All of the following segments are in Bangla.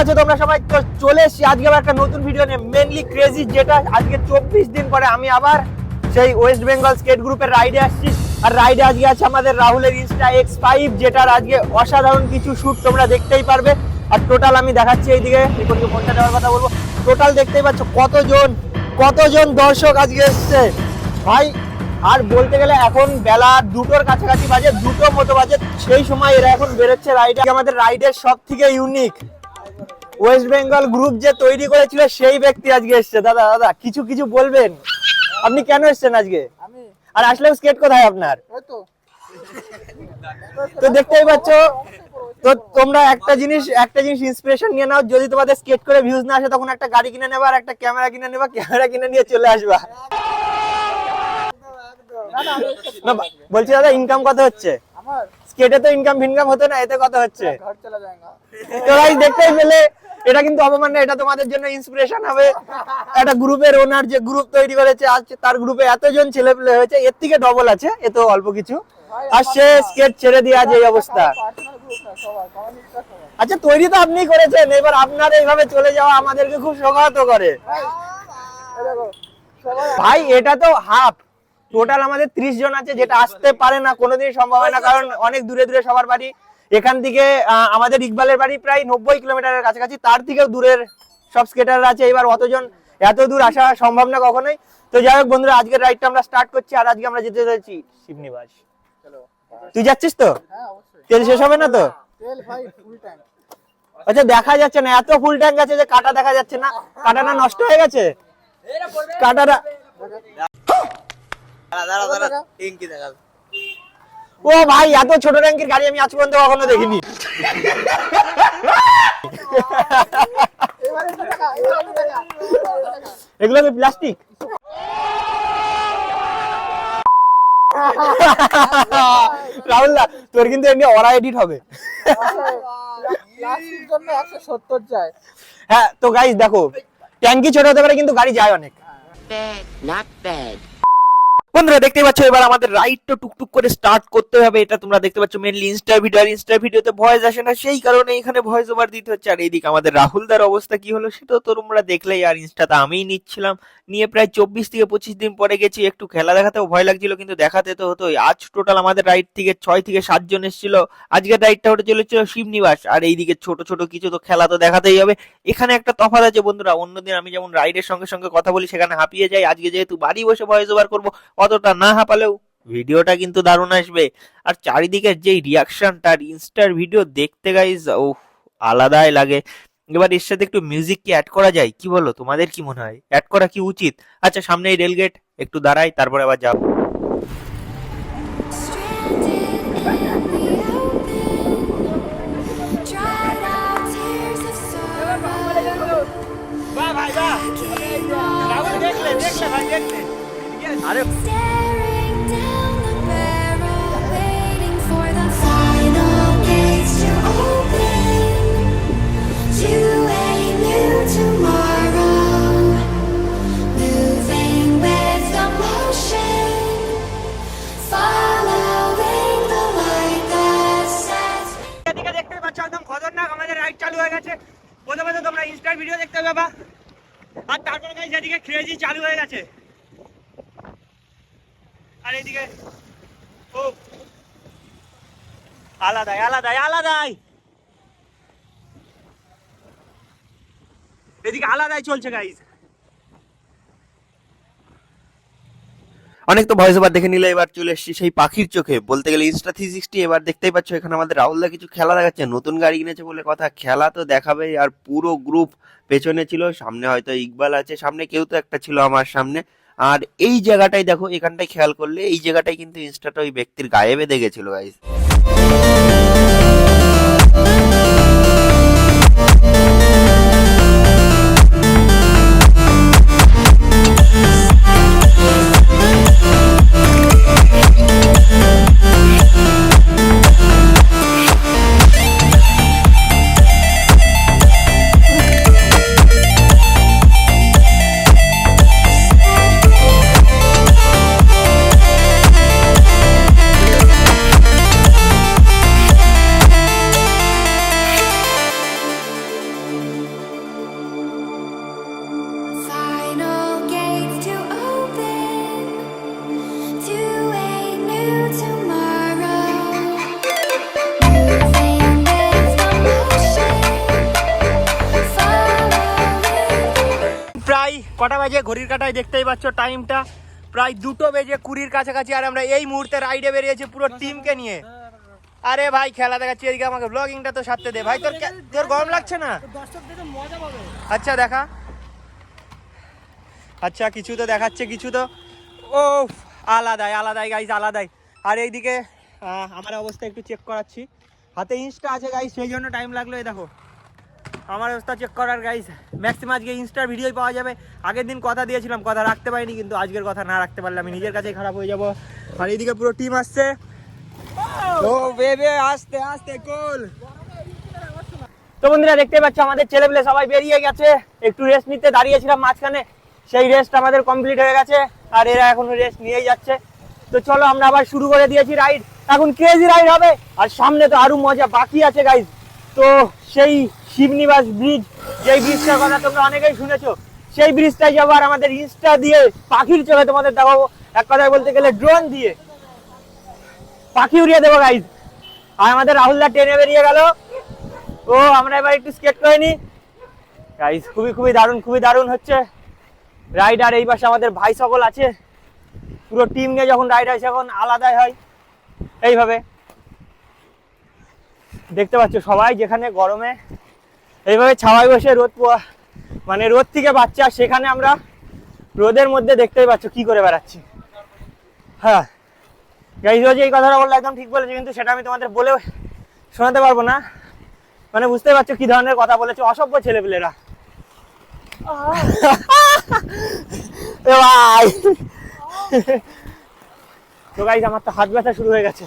আছো তোমরা সবাই? তো চলে এসেছি আজকে আবার একটা নতুন ভিডিও নিয়ে, মেনলি ক্রেজি, যেটা আজকে 24 দিন পরে আমি আবার সেই ওয়েস্ট বেঙ্গল স্কেট গ্রুপের রাইডে আসছি। আর রাইডে আজকে আছে আমাদের রাহুলের ইনস্টা X5, যেটার আজকে অসাধারণ কিছু শুট তোমরা দেখতেই পারবে। আর টোটাল আমি দেখাচ্ছি এইদিকে, এখনকে ফোনটা দেওয়ার কথা বলবো। টোটাল দেখতেই পাচ্ছ কতজন দর্শক আজকে এসছে ভাই। আর বলতে গেলে এখন বেলা 2টোর কাছাকাছি বাজে, 2টো মতো বাজে, সেই সময় এরা এখন বেরোচ্ছে রাইডে। আমাদের রাইডের সব থেকে ইউনিক ওয়েস্ট বেঙ্গল গ্রুপ যে তৈরি করেছিল সেই ব্যক্তি আজকে এসছে। দাদা কিছু বলবেন, আপনি কেন এসছেন আজকে? আর আসলেও স্কেট কোথায় আপনার? তো দেখতেই পাচ্ছ, তো তোমরা একটা জিনিস ইন্সপিরেশন নিয়ে নাও, যদি তোমাদের স্কেট করে ভিউজ না আসে তখন একটা গাড়ি কিনে নেবা আর একটা ক্যামেরা কিনে নেবা, ক্যামেরা কিনে নিয়ে চলে আসবা। না বলছি দাদা, ইনকাম কত হচ্ছে? স্কেটে তো ইনকাম হতো না, এতে কত হচ্ছে? তো গাইস দেখতেই পেলে, এটা কিন্তু অপমান না, এটা তোমাদের জন্য ইন্সপিরেশন হবে। একটা গ্রুপের ওনার যে গ্রুপ তৈরি করেছে, আজ তার গ্রুপে এতজন ছেলে পেলে হয়েছে, এর থেকে ডবল আছে, এ তো অল্প কিছু। আর সে স্কেট ছেড়ে দিয়ে আজ এই অবস্থা। আচ্ছা, তৈরি তো আপনি করেছেন, এবার আপনার এইভাবে চলে যাওয়া আমাদেরকে খুব শোকাহত করে ভাই। এটা তো হাফ, টোটাল আমাদের 30 জন আছে, যেটা আসতে পারে না, কোনোদিনই সম্ভব হয় না, কারণ অনেক দূরে সবার বাড়ি। এখান থেকে আমাদের ইকবালের বাড়ি প্রায় 90 কিলোমিটারের কাছাকাছি, তার থেকেও দূরের সব স্কেটাররা আছে। এবার এত দূর আসা সম্ভব না কখনোই। তো যাই হোক বন্ধুরা, আজকের রাইডটা আমরা স্টার্ট করছি। আর আজকে আমরা যেতে যাচ্ছি শিবনিবাস। তুই যাচ্ছিস তো? তেল শেষ হবে না তো? আচ্ছা, দেখা যাচ্ছে না, এত ফুল ট্যাঙ্ক আছে যে কাটা দেখা যাচ্ছে না। কাটাটা নষ্ট হয়ে গেছে, কাটাটা। ও ভাই, এত ছোট ট্যাঙ্কের গাড়ি আমি আজ পর্যন্ত কখনো দেখিনি। এগুলো কি প্লাস্টিক? রাহুল দা, তোর কিন্তু এমনি অরা এডিট হবে। হ্যাঁ, তো গাইস দেখো, ট্যাঙ্কি ছোট হতে পারে কিন্তু গাড়ি যায় অনেক। বন্ধুরা দেখতে পাচ্ছ, এবার আমাদের রাইডটা টুকটুক করে স্টার্ট করতে হবে। এটা তোমরা দেখতে পাচ্ছ মেনলি ইনস্টা ভিডিওতে ভয়েস আসে না, সেই কারণে এখানে ভয়েস ওভার দিতে হচ্ছে। আর এইদিকে আমাদের রাহুলদার অবস্থা কি হলো সেটা তো তোমরা দেখলেই। আর ইনস্টাতে আমিই নিচ্ছিলাম, নিয়ে প্রায় 24 থেকে 25 দিন পরে গেছি। একটু খেলা দেখাতেও ভয় লাগছিল, কিন্তু দেখাতে তো হতোই। আজ টোটাল আমাদের রাইড থেকে 6 থেকে 7 জন এসেছিল। আজকের রাইডটা হতে চলেছিল শিবনিবাস। আর এইদিকে ছোট কিছু তো খেলা তো দেখাতেই হবে। এখানে একটা তফাৎ আছে বন্ধুরা, অন্যদিন আমি যেমন রাইডের সঙ্গে কথা বলি, সেখানে হাঁপিয়ে যাই। আজকে যেহেতু বাড়ি বসে ভয়েস ওভার করবো, অতটা না হাঁপালেও ভিডিওটা কিন্তু দারুণ আসবে। আর চারিদিকের যেই রিয়াকশনটা আর ইনস্টার ভিডিও দেখতে গাইস, আলাদাই লাগে। এবার এর সাথে একটু মিউজিক কি অ্যাড করা যায়, কি বলো? তোমাদের কি মনে হয়, অ্যাড করা কি উচিত? আচ্ছা, সামনে এই রেলগেট, একটু দাঁড়াই, তারপরে আবার যাবো। আরে প্রথমে তো তোমরা ইনস্টার ভিডিও দেখতে পাবা, আর তারপরে গাইস এদিকে ক্রেজি চালু হয়ে গেছে। আর এদিকে ও আলাদাই এদিকে আলাদাই চলছে গাইস। অনেক তো ভয়েস ওভার দেখে নিলে, এবার চলে এসেছি সেই পাখির চোখে, বলতে গেলে ইনস্টা 360। এবার দেখতেই পাচ্ছ এখানে আমাদের রাহুলদা কিছু খেলা দেখাচ্ছে, নতুন গাড়ি কিনেছে বলে কথা, খেলা তো দেখাবেই। আর পুরো গ্রুপ পেছনে ছিল, সামনে হয়তো ইকবাল আছে, সামনে কেউ তো একটা ছিল আমার সামনে। আর এই জায়গাটাই দেখো, এখানটাই খেয়াল করলে এই জায়গাটাই কিন্তু ইনস্টাটা ওই ব্যক্তির গায়ে বেঁধে গেছিল গাইস। কটা বাজে ঘড়ির কাঁটায় দেখতেই পাচ্ছ টাইমটা প্রায় 2:20 কাছাকাছি। আর আমরা এই মুহূর্তে রাইডে বেরিয়েছি পুরো টিমকে নিয়ে। আরে ভাই খেলা দেখাচ্ছি এদিকে, আমাকে ব্লগিংটা তো সারতে দে ভাই। তোর গরম লাগছে না? আচ্ছা দেখা, আচ্ছা কিছু তো দেখাচ্ছে, কিছু তো ও আলাদাই গাইজ, আলাদাই। আর এইদিকে আমার অবস্থা একটু চেক করাচ্ছি, হাতে ইনস্টা আছে গাইজ, সেই জন্য টাইম লাগলো। এই দেখো আমার অবস্থা চেক করার গাইজ। ম্যাক্সিমাম আজকে ইনস্টার ভিডিওই পাওয়া যাবে। আগের দিন কথা দিয়েছিলাম, কথা রাখতে পারিনি, কিন্তু আজকের কথা না রাখতে পারলে আমি নিজের কাছেই খারাপ হয়ে যাব। আর এইদিকে পুরো টিম আসছে। ও বেবে আস্তে আস্তে গোল। তো বন্ধুরা দেখতে পাচ্ছ আমাদের ছেলেপেলে সবাই বেরিয়ে গেছে, একটু রেস্ট নিতে দাঁড়িয়েছিলাম মাঝখানে, সেই রেস্ট আমাদের কমপ্লিট হয়ে গেছে। আর এরা এখন রেস্ট নিয়েই যাচ্ছে। তো চলো আমরা আবার শুরু করে দিয়েছি রাইড, এখন ক্রেজি রাইড হবে। আর সামনে তো আরো মজা বাকি আছে গাইজ। তো সেই শিবনিবাস ব্রিজ, যেই ব্রিজটার কথা তোমরা অনেকেই শুনেছো, সেই ব্রিজটাই যাবো। আর আমাদের ইনস্টা দিয়ে পাখির চোখে তোমাদের দেখাবো, এক কথায় বলতে গেলে ড্রোন দিয়ে পাখি উড়িয়ে দেবো গাইজ। আর আমাদের রাহুলদা ট্রেনে বেরিয়ে গেল। ও আমরা এবার একটু স্কেট করে নি গাইজ। খুবই দারুণ হচ্ছে রাইড। আর এই পাশে আমাদের ভাই সকল আছে। পুরো টিম নিয়ে যখন রাইড হয় এখন আলাদাই হয়। এইভাবে দেখতে পাচ্ছ সবাই যেখানে গরমে এইভাবে ছাওয়ায় বসে রোদ মানে রোদ থেকে বাচ্চা, সেখানে আমরা রোদের মধ্যে দেখতেই পাচ্ছ কি করে বেড়াচ্ছি। হ্যাঁ গাইজ, এই কথাটা বললে একদম ঠিক বলেছে, কিন্তু সেটা আমি তোমাদের বলে শোনাতে পারবো না। মানে বুঝতেই পারছো কি ধরনের কথা বলেছে, অসভ্য ছেলেপেলেরা। ভাই তো গাইজ আমার তো হাত ব্যথা শুরু হয়ে গেছে।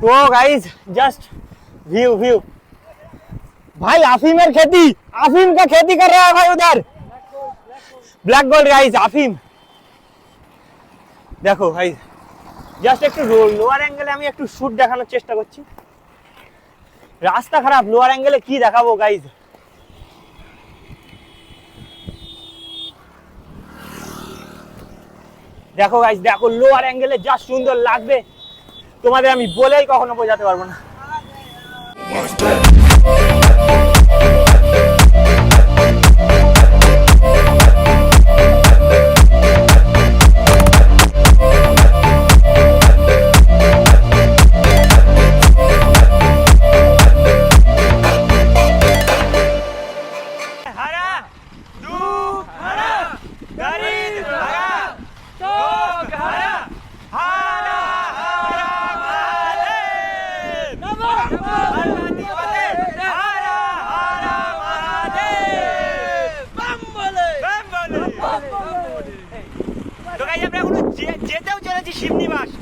তো गाइस जस्ट व्यू भाई अफीम खेती, अफीम का खेती कर रहा है भाई उधर, ब्लैक गोल्ड गाइस अफीम। देखो भाई জাস্ট একটু লোয়ার অ্যাঙ্গেলে আমি একটু শুট দেখানোর চেষ্টা করছি। রাস্তা খারাপ, লোয়ার অ্যাঙ্গেলে কি দেখাবো গাইস। দেখো গাইস, দেখো লোয়ার অ্যাঙ্গেলে যা সুন্দর লাগবে তোমাদের আমি বলেই কখনো বোঝাতে পারবো না।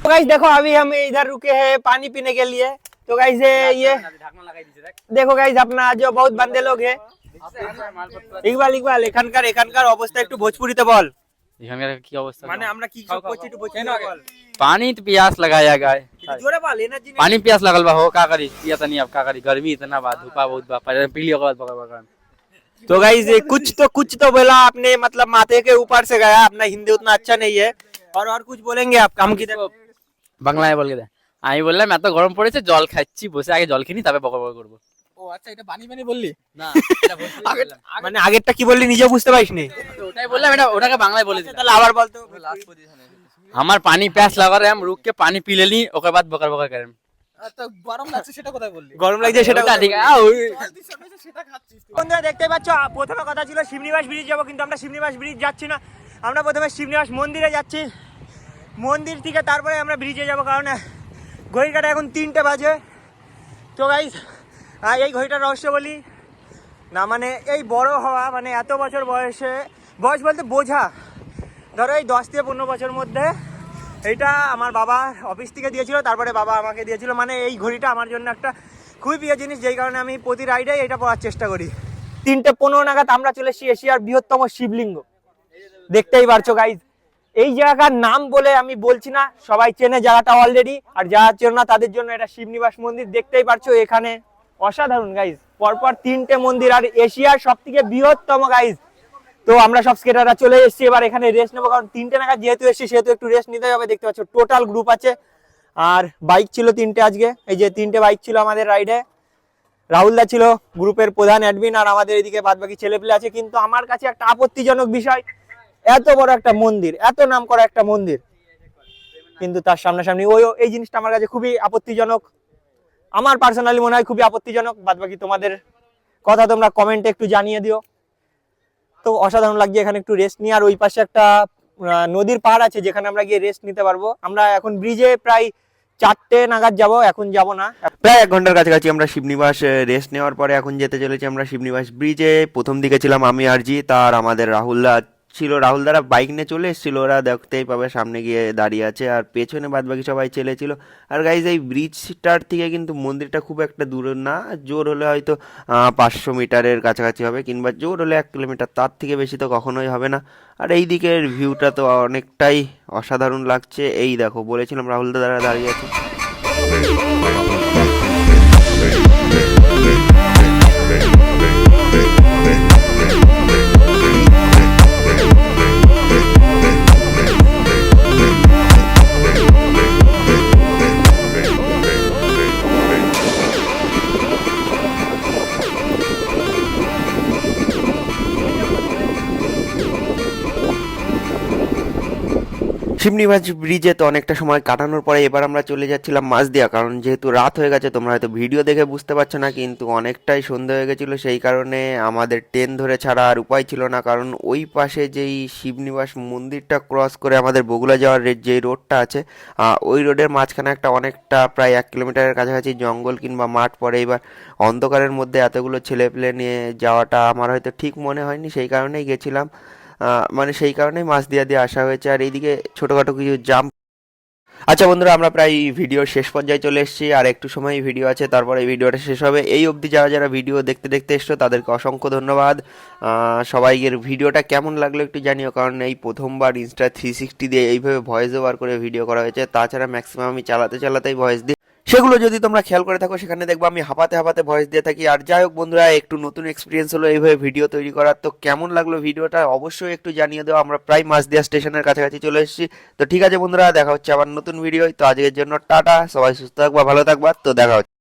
तो गाइस देखो अभी हम इधर रुके हैं पानी पीने के लिए। तो गाइस ये देखो गाइस अपना जो बहुत बंदे लोग हैं। इकबाल এখানকার অবস্থা একটু ভোজপুরিতে বল। এখানকার কি অবস্থা মানে আমরা কি সব করছি একটু ভোজপুরিতে বল। पानी तो प्यास लगाया गया है, जोरे बल एनर्जी पानी प्यास लगल बा हो का करी, पिया तनी अब का करी, गर्मी इतना बा, धूपा बहुत बा, पर पी लियो के बाद पकड़। तो गाइस कुछ तो बोला आपने, मतलब माथे के ऊपर से गया। अपना हिंदी उतना अच्छा नहीं है, और कुछ बोलेंगे आप काम की तरफ? বাংলায় বল দে। আমি বললাম এত গরম পড়েছে জল খাচ্ছি, বসে আগে জল খেনি তারপরে বকর বকর করব। ও আচ্ছা, এটা বানি বললি না, এটা বলছি মানে আগেরটা কি বললি নিজে বুঝতে পারিস নি? ওটাই বললাম, এটা ওটাকে বাংলায় বলে দিলাম। তাহলে আবার বলতো। লাস্ট পজিশনে আমার পানি প্যাস লাগা রে, हम रुक के पानी पी लेनी, ओकर बाद बकर बकर करें। তো গরম লাগছে সেটা কোথায় বললি? গরম লাগছে সেটা ঠিক সেটা খাচ্ছিস তুই। বন্ধুরা দেখতে পাচ্ছ প্রথমে কথা ছিল শিবনিবাস ব্রিজ যাবো, কিন্তু আমরা শিবনিবাস ব্রিজ যাচ্ছি না। আমরা প্রথমে শিবনিবাস মন্দিরে যাচ্ছি, মন্দির থেকে তারপরে আমরা ব্রিজে যাব, কারণ ঘড়ির কাঁটা এখন 3টে বাজে। তো গাইস এই ঘড়িটার রহস্য বলি না, মানে এই বড় হওয়া, মানে এত বছর বয়স বলতে বোঝা, ধরো এই 10 থেকে 15 বছর মধ্যে এইটা আমার বাবা অফিস থেকে দিয়েছিল, তারপরে বাবা আমাকে দিয়েছিল। মানে এই ঘড়িটা আমার জন্য একটা খুবই প্রিয় জিনিস, যেই কারণে আমি প্রতি রাইডে এটা পরার চেষ্টা করি। 3:15 নাগাদ আমরা চলে এসেছি এশিয়ার বৃহত্তম শিবলিঙ্গ। দেখতেই পারছো গাইজ, এই জায়গার নাম বলে আমি বলছি না, সবাই চেনে জায়গাটা অলরেডি। আর যারা চেনে না তাদের জন্য এটা শিবনিবাস মন্দির। দেখতেই পারছো এখানে অসাধারণ গাইজ, পরপর 3টে মন্দির, আর এশিয়ার সব থেকে বৃহত্তম গাইজ। তো আমরা সব স্কেটাররা চলে এসেছি, এবার এখানে রেস্ট নেবো, কারণ 3টে নাগাদ যেহেতু এসেছি সেহেতু একটু রেস্ট নিতে হবে। দেখতে পাচ্ছ টোটাল গ্রুপ আছে, আর বাইক ছিল 3টে আজকে, এই যে 3টে বাইক ছিল আমাদের রাইডে। রাহুলদা ছিল গ্রুপের প্রধান অ্যাডমিন, আর আমাদের এদিকে বাদবাকি ছেলেপেলে আছে। কিন্তু আমার কাছে একটা আপত্তিজনক বিষয়, এত বড় একটা মন্দির, এত নাম করা একটা মন্দির, কিন্তু তার সামনাসামনি এই জিনিসটা আমার কাছে খুবই আপত্তিজনক। আমার পার্সোনালি মনে হয় খুবই আপত্তিজনক। বাদবাকি তোমাদের কথা তোমরা কমেন্টে একটু জানিয়ে দিও। তো অসাধারণ লাগছে এখানে একটু রেস্ট নিয়ে। আর ওই পাশে একটা নদীর পাড় আছে যেখানে আমরা গিয়ে রেস্ট নিতে পারবো। আমরা এখন ব্রিজে প্রায় 4টে নাগাদ যাব, এখন যাব না। প্রায় 1 ঘন্টার কাছাকাছি আমরা শিবনিবাস রেস্ট নেওয়ার পরে এখন যেতে চলেছি আমরা শিবনিবাস ব্রিজে। প্রথম দিকে ছিলাম আমি আর জি, তার আমাদের রাহুলদা ছিল। রাহুলদারা বাইক নিয়ে চলে এসেছিল, ওরা দেখতেই পাবে সামনে গিয়ে দাঁড়িয়ে আছে, আর পেছনে বাদবাকি সবাই ছেলে ছিল। আর গাইজ এই ব্রিজটার থেকে কিন্তু মন্দিরটা খুব একটা দূর না, জোর হলে হয়তো 500 মিটারের কাছাকাছি হবে, কিংবা জোর হলে 1 কিলোমিটার, তার থেকে বেশি তো কখনোই হবে না। আর এই দিকের ভিউটা তো অনেকটাই অসাধারণ লাগছে। এই দেখো, বলেছিলাম রাহুলদা দ্বারা দাঁড়িয়ে আছে। শিবনিবাস ব্রিজে তো অনেকটা সময় কাটানোর পরে এবার আমরা চলে যাচ্ছিলাম মাঝদিয়া, কারণ যেহেতু রাত হয়ে গেছে, তোমরা হয়তো ভিডিও দেখে বুঝতে পারছো না, কিন্তু অনেকটাই সন্ধে হয়ে গেছিলো। সেই কারণে আমাদের ট্রেন ধরে ছাড়া আর উপায় ছিল না, কারণ ওই পাশে যেই শিবনিবাস মন্দিরটা ক্রস করে আমাদের বগুড়া যাওয়ার যেই রোডটা আছে, ওই রোডের মাঝখানে একটা অনেকটা প্রায় 1 কিলোমিটারের কাছাকাছি জঙ্গল কিংবা মাঠ পড়ে। এবার অন্ধকারের মধ্যে এতগুলো ছেলেপেলে নিয়ে যাওয়াটা আমার হয়তো ঠিক মনে হয়নি, সেই কারণেই গেছিলাম। মানে সেই কারণেই মাছ দিয়ে আসা হয়েছে। আর এইদিকে ছোটোখাটো কিছু জাম্প। আচ্ছা বন্ধুরা, আমরা প্রায় ভিডিও শেষ পর্যায়ে চলে এসেছি, আর একটু সময় ভিডিও আছে, তারপর এই ভিডিওটা শেষ হবে। এই অবধি যারা যারা ভিডিও দেখতে দেখতে এসছো তাদেরকে অসংখ্য ধন্যবাদ। সবাইয়ের ভিডিওটা কেমন লাগলো একটু জানিও, কারণ এই প্রথমবার ইনস্টা 360 দিয়ে এইভাবে ভয়েস ওভার করে ভিডিও করা হয়েছে। তাছাড়া ম্যাক্সিমাম আমি চালাতেই ভয়েস দিই, সেগুলো যদি তোমরা খেয়াল করে থাকো সেখানে দেখবো আমি হাঁপাতে হাঁপাতে ভয়েস দিয়ে থাকি। আর যাই হোক বন্ধুরা, একটু নতুন এক্সপিরিয়েন্স হলো এইভাবে ভিডিও তৈরি করার। তো কেমন লাগলো ভিডিওটা অবশ্যই একটু জানিয়ে দেওয়া। আমরা প্রায় মাঝদিয়া স্টেশনের কাছাকাছি চলে এসেছি। তো ঠিক আছে বন্ধুরা, দেখা হচ্ছে আবার নতুন ভিডিও। তো আজকের জন্য টাটা, সবাই সুস্থ থাকবা, ভালো থাকবা, তো দেখা হচ্ছে।